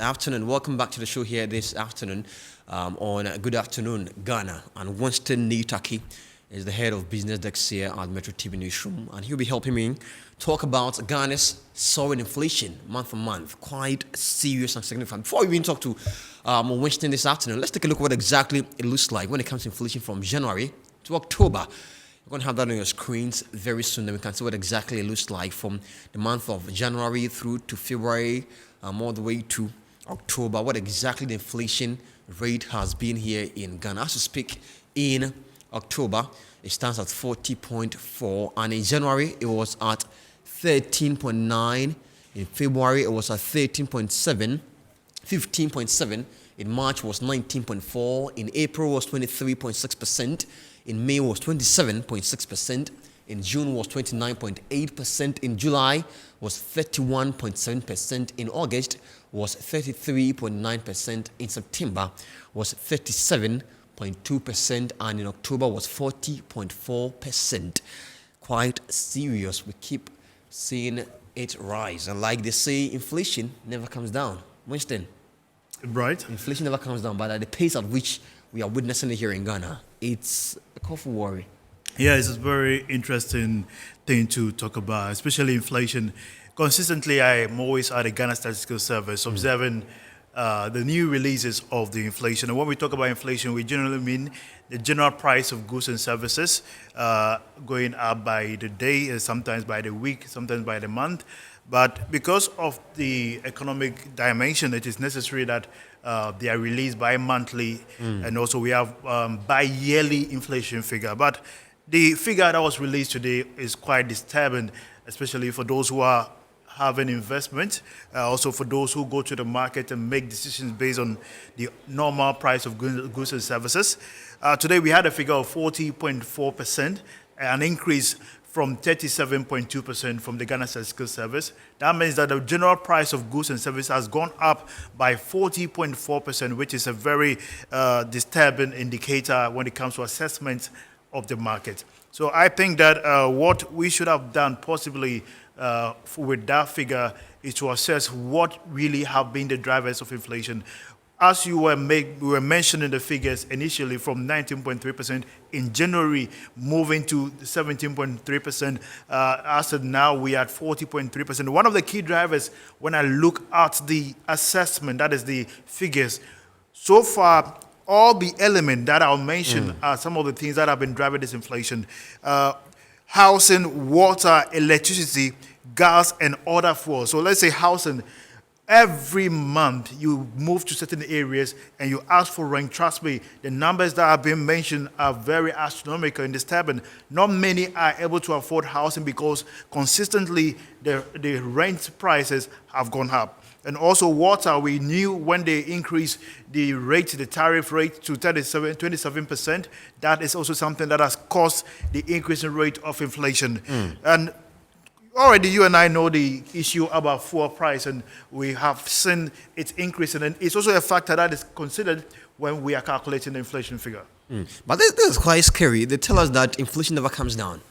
afternoon. Welcome back to the show here this afternoon on Good Afternoon Ghana. And Winston Tackie is the head of business desk here at Metro TV Newsroom, and he'll be helping me talk about Ghana's soaring inflation month on month. Quite serious and significant. Before we even talk to Winston this afternoon, let's take a look at what exactly it looks like when it comes to inflation from January to October. You're going to have that on your screens very soon, then we can see what exactly it looks like from the month of January through to February, all the way to October, what exactly the inflation rate has been here in Ghana. As we speak, in October, it stands at 40.4, and in January, it was at 13.9. In February, it was at 13.7, 15.7. In March, was 19.4. In April, was 23.6%. In May, was 27.6%. In June, was 29.8%. In July, was 31.7%. In August, was 33.9%. In September, was 37.2%. And in October, was 40.4%. Quite serious. We keep seeing it rise. And like they say, inflation never comes down. Winston. Right. Inflation never comes down, but at the pace at which we are witnessing it here in Ghana, it's a cause for worry. Yeah, it's a very interesting thing to talk about, especially inflation. Consistently, I am always at the Ghana Statistical Service observing the new releases of the inflation. And when we talk about inflation, we generally mean the general price of goods and services going up by the day, sometimes by the week, sometimes by the month. But because of the economic dimension, it is necessary that they are released bi-monthly, and also we have bi-yearly inflation figure. But the figure that was released today is quite disturbing, especially for those who are having investment, also for those who go to the market and make decisions based on the normal price of goods and services. Today we had a figure of 40.4%, an increase from 37.2% from the Ghana Statistical Service. That means that the general price of goods and services has gone up by 40.4%, which is a very disturbing indicator when it comes to assessment of the market. So I think that what we should have done possibly with that figure is to assess what really have been the drivers of inflation. As we were mentioning the figures initially from 19.3% in January, moving to 17.3%, as of now we are at 40.3%. One of the key drivers when I look at the assessment, that is the figures, so far all the elements that I'll mention are some of the things that have been driving this inflation. Housing, water, electricity, gas, and other fuels. So let's say housing. Every month you move to certain areas and you ask for rent. Trust me, the numbers that have been mentioned are very astronomical and disturbing. Not many are able to afford housing because consistently the rent prices have gone up. And also water, we knew when they increased the tariff rate to 27%, that is also something that has caused the increasing rate of inflation. And already you and I know the issue about fuel price, and we have seen it increasing. And it's also a factor that is considered when we are calculating the inflation figure. But this is quite scary. They tell us that inflation never comes down.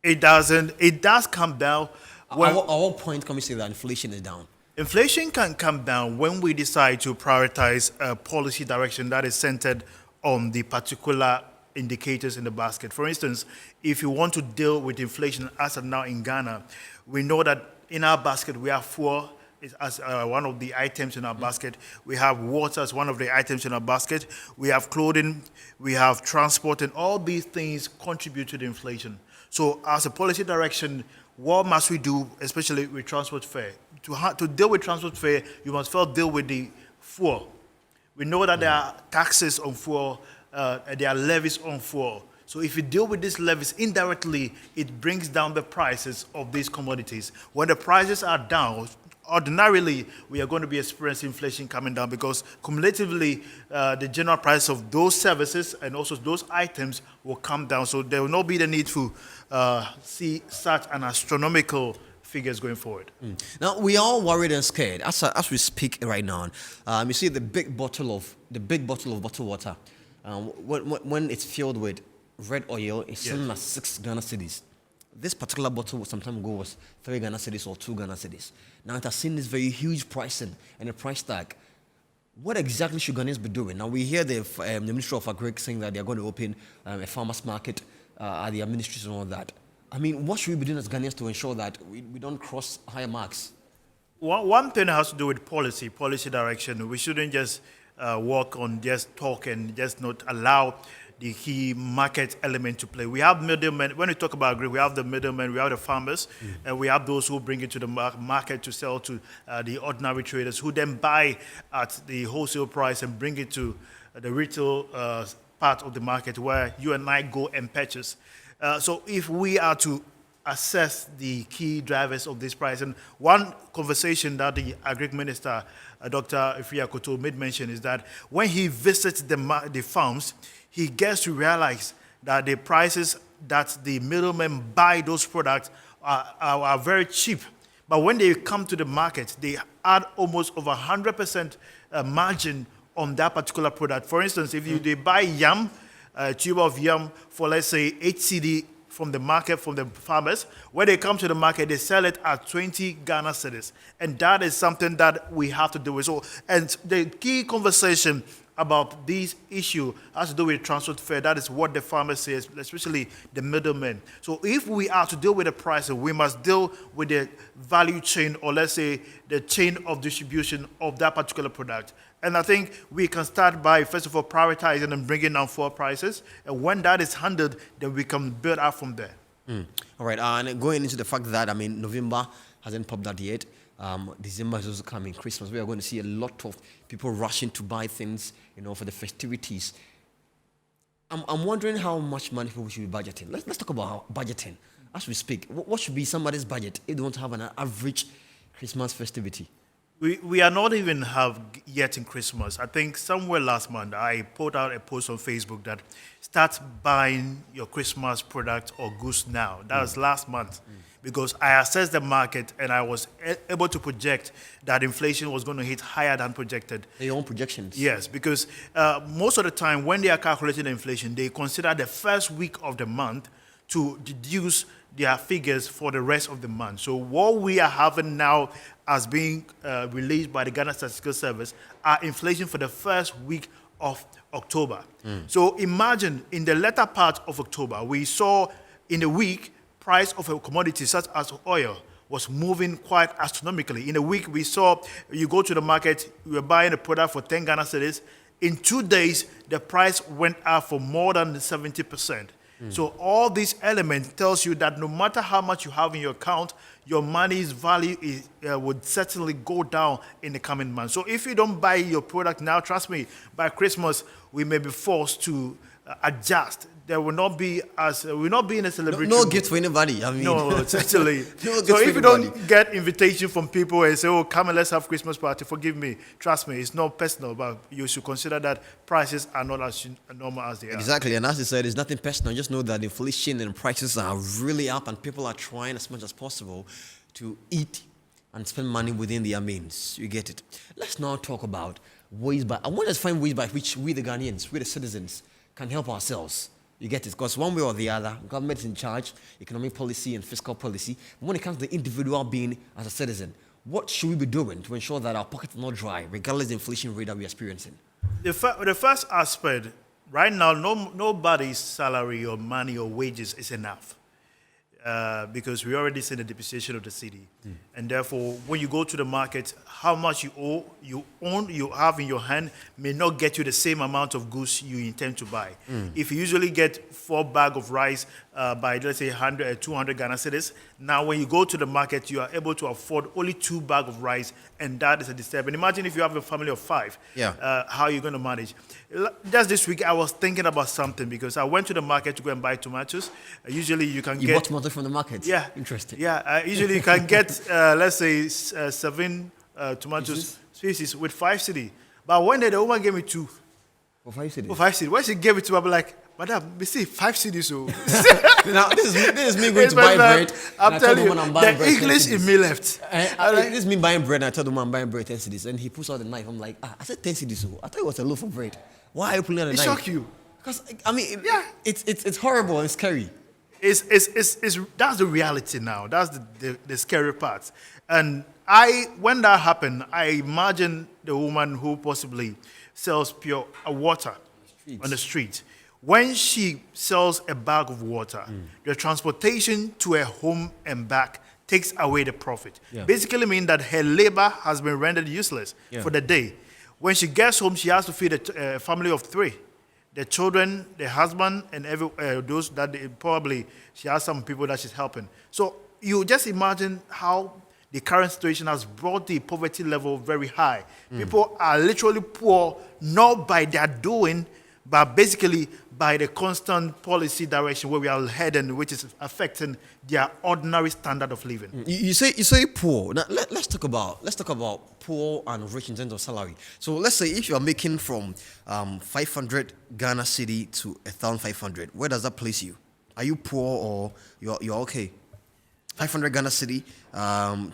It doesn't. It does come down. At what point can we say that inflation is down? Inflation can come down when we decide to prioritize a policy direction that is centered on the particular indicators in the basket. For instance, if you want to deal with inflation as of now in Ghana, we know that in our basket we have fuel as one of the items in our basket. We have water as one of the items in our basket. We have clothing, we have transport, and all these things contribute to the inflation. So as a policy direction, what must we do, especially with transport fare? To deal with transport fare, you must first deal with the fuel. We know that there are taxes on fuel, there are levies on fuel. So if you deal with these levies indirectly, it brings down the prices of these commodities. When the prices are down, ordinarily, we are going to be experiencing inflation coming down because cumulatively, the general price of those services and also those items will come down. So there will not be the need to see such an astronomical figures going forward. Now we are all worried and scared as we speak right now. You see the big bottle of bottled water. When it's filled with red oil, it's selling at 6 Ghana cedis. this particular bottle some time ago was 3 Ghana cedis or 2 Ghana cedis. Now it has seen this very huge pricing and a price tag. What exactly should Ghanaians be doing? Now we hear the Ministry of Agri saying that they're going to open a farmers market at their ministries and all that. I mean, what should we be doing as Ghanaians to ensure that we don't cross higher marks? One thing has to do with policy direction. We shouldn't just work on just talk and just not allow the key market element to play. We have middlemen. When we talk about agri, we have the middlemen, we have the farmers, and we have those who bring it to the market to sell to the ordinary traders, who then buy at the wholesale price and bring it to the retail part of the market where you and I go and purchase. So if we are to assess the key drivers of this price, and one conversation that the Agri Minister, Dr. Ifeanyi Akoto, made mention is that when he visits the farms, he gets to realize that the prices that the middlemen buy those products are very cheap. But when they come to the market, they add almost over 100% margin on that particular product. For instance, if they buy yam, a tube of yam for, let's say, 8 CD from the market, from the farmers, when they come to the market, they sell it at 20 Ghana cedis. And that is something that we have to do with. So, and the key conversation about this issue has to do with transfer fare. That is what the farmer says, especially the middlemen. So if we are to deal with the prices, we must deal with the value chain, or let's say the chain of distribution of that particular product. And I think we can start by, first of all, prioritizing and bringing down fuel prices. And when that is handled, then we can build out from there. All right, and going into the fact that, I mean, November hasn't popped out yet. December is also coming, Christmas. We are going to see a lot of people rushing to buy things, for the festivities. I'm wondering how much money people should be budgeting. Let's talk about budgeting as we speak. What should be somebody's budget if they want to have an average Christmas festivity? We are not even yet in Christmas. I think somewhere last month I put out a post on Facebook that start buying your Christmas product or goods now. That was last month. Because I assessed the market and I was able to project that inflation was going to hit higher than projected. Your own projections? Yes, because most of the time when they are calculating inflation, they consider the first week of the month to deduce their figures for the rest of the month. So what we are having now as being released by the Ghana Statistical Service are inflation for the first week of October. So imagine in the latter part of October, we saw in a week, price of a commodity such as oil was moving quite astronomically. In a week, we saw you go to the market, you were buying a product for 10 Ghana cedis. In 2 days, the price went up for more than 70%. So all these elements tells you that no matter how much you have in your account, your money's value would certainly go down in the coming months. So if you don't buy your product now, trust me, by Christmas, we may be forced to adjust. There will not be we'll not be in a celebration. No gift for anybody. I mean, no, certainly. No so if you don't get invitation from people and say, "Oh, come and let's have Christmas party," forgive me. Trust me, it's not personal, but you should consider that prices are not as normal as they are. Exactly, and as you said, it's nothing personal. Just know that inflation and prices are really up, and people are trying as much as possible to eat and spend money within their means. You get it. Let's now talk about ways by. I want us to find ways by which we, the Ghanaians, we the citizens, can help ourselves. You get it? Because one way or the other, government is in charge, economic policy and fiscal policy. But when it comes to the individual being as a citizen, what should we be doing to ensure that our pockets are not dry, regardless of the inflation rate that we're experiencing? The first aspect, right now, nobody's salary or money or wages is enough. Because we already see the depreciation of the city. And therefore, when you go to the market, how much you have in your hand may not get you the same amount of goods you intend to buy. If you usually get 4 bags of rice by, let's say, 100 or 200 Ghana cedis, now when you go to the market, you are able to afford only 2 bags of rice, and that is a disturbance. Imagine if you have a family of 5, how are you going to manage? Just this week, I was thinking about something because I went to the market to go and buy tomatoes. Usually you can You bought tomatoes from the market? Yeah. Interesting. Yeah, usually you can get, let's say, 7 tomatoes species with 5 cedi. But one day the woman gave me 2. For 5 cedis? For 5 cedi. When she gave it to me, I'm like, Madam, we see 5 cedis. So. Now, this is me going to buy bread. I'm telling you, the English in me left. This is me buying bread, and I told the woman I'm buying bread 10 cedis. And he pulls out the knife. I'm like, I said 10 cedis. So I thought it was a loaf of bread. Why are you pulling out the knife? It shocked you. Because, I mean, it's horrible and scary. That's the reality now. That's the scary part. And when that happened, I imagine the woman who possibly sells pure water on the street. When she sells a bag of water, the transportation to her home and back takes away the profit. Yeah. Basically mean that her labor has been rendered useless for the day. When she gets home, she has to feed a family of 3. The children, the husband, and those that probably she has some people that she's helping. So you just imagine how the current situation has brought the poverty level very high. People are literally poor, not by their doing, but basically by the constant policy direction where we are heading, which is affecting their ordinary standard of living. You say poor. Now let's talk about poor and rich in terms of salary. So let's say if you are making from 500 Ghana cedi to 1,500, where does that place you? Are you poor or you're okay? 500 Ghana cedi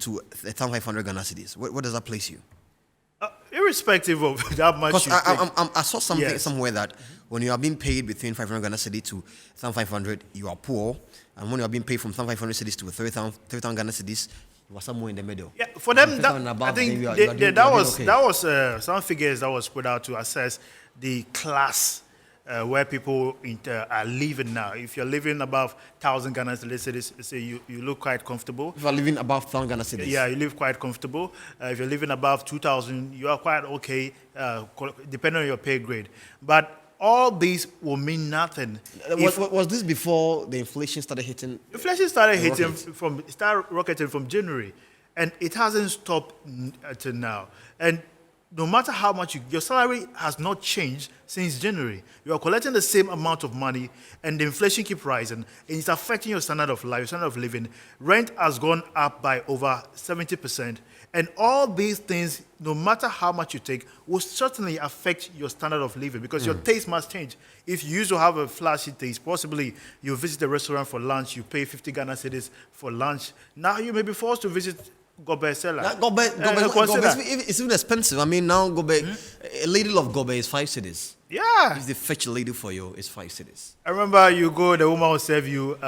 to 1,500 Ghana cedis. Where does that place you? Irrespective of that much. Because I saw something somewhere that when you are being paid between 500 Ghana cedi to 1,500, you are poor, and when you are being paid from 1,500 cedis to 30,000 Ghana cedis, you are somewhere in the middle. Yeah, for them, I think that was some figures that was put out to assess the class where people are living now. If you're living above 1,000 Ghana cedis, say you look quite comfortable. If you are living above 1,000 Ghana cedis, yeah, you live quite comfortable. If you're living above 2,000, you are quite okay, depending on your pay grade. But all these will mean nothing. Was this before the inflation started hitting? Inflation started rocketing from January, and it hasn't stopped until now. And no matter how much your salary has not changed since January. You are collecting the same amount of money, and the inflation keeps rising, and it's affecting your standard of life, your standard of living. Rent has gone up by over 70%, and all these things, no matter how much you take, will certainly affect your standard of living because your taste must change. If you used to have a flashy taste, possibly you visit a restaurant for lunch, you pay 50 Ghana cedis for lunch. Now you may be forced to visit Gobe seller. Gobe, it's even expensive. I mean, now Gobe, a ladle of Gobe is 5 cedis. Yeah. If they fetch a ladle for you, it's 5 cedis. I remember you go, the woman will serve you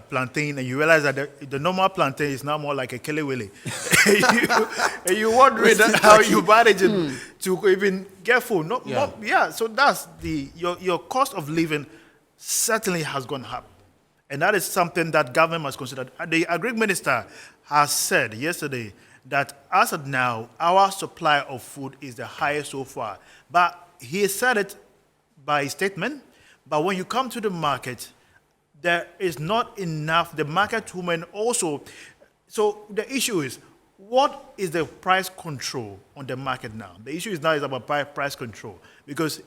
plantain, and you realize that the normal plantain is now more like a kelewele. and you wondering how you manage it to even get food. So that's your cost of living certainly has gone up. And that is something that government must consider. The Agri Minister has said yesterday that as of now, our supply of food is the highest so far. But he said it by statement. But when you come to the market, there is not enough. The market women also. So the issue is, what is the price control on the market now? The issue is now about price control because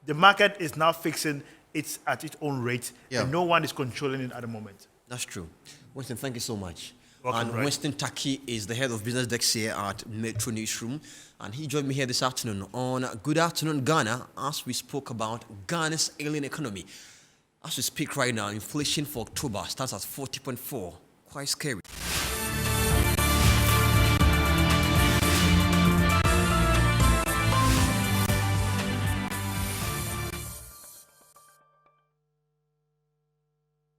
the market is now fixing it's at its own rate, and no one is controlling it at the moment. That's true. Winston, thank you so much. Welcome, and Winston Tackie is the head of business desk here at Metro Newsroom, and he joined me here this afternoon on Good Afternoon Ghana as we spoke about Ghana's ailing economy. As we speak right now, inflation for October stands at 40.4, quite scary.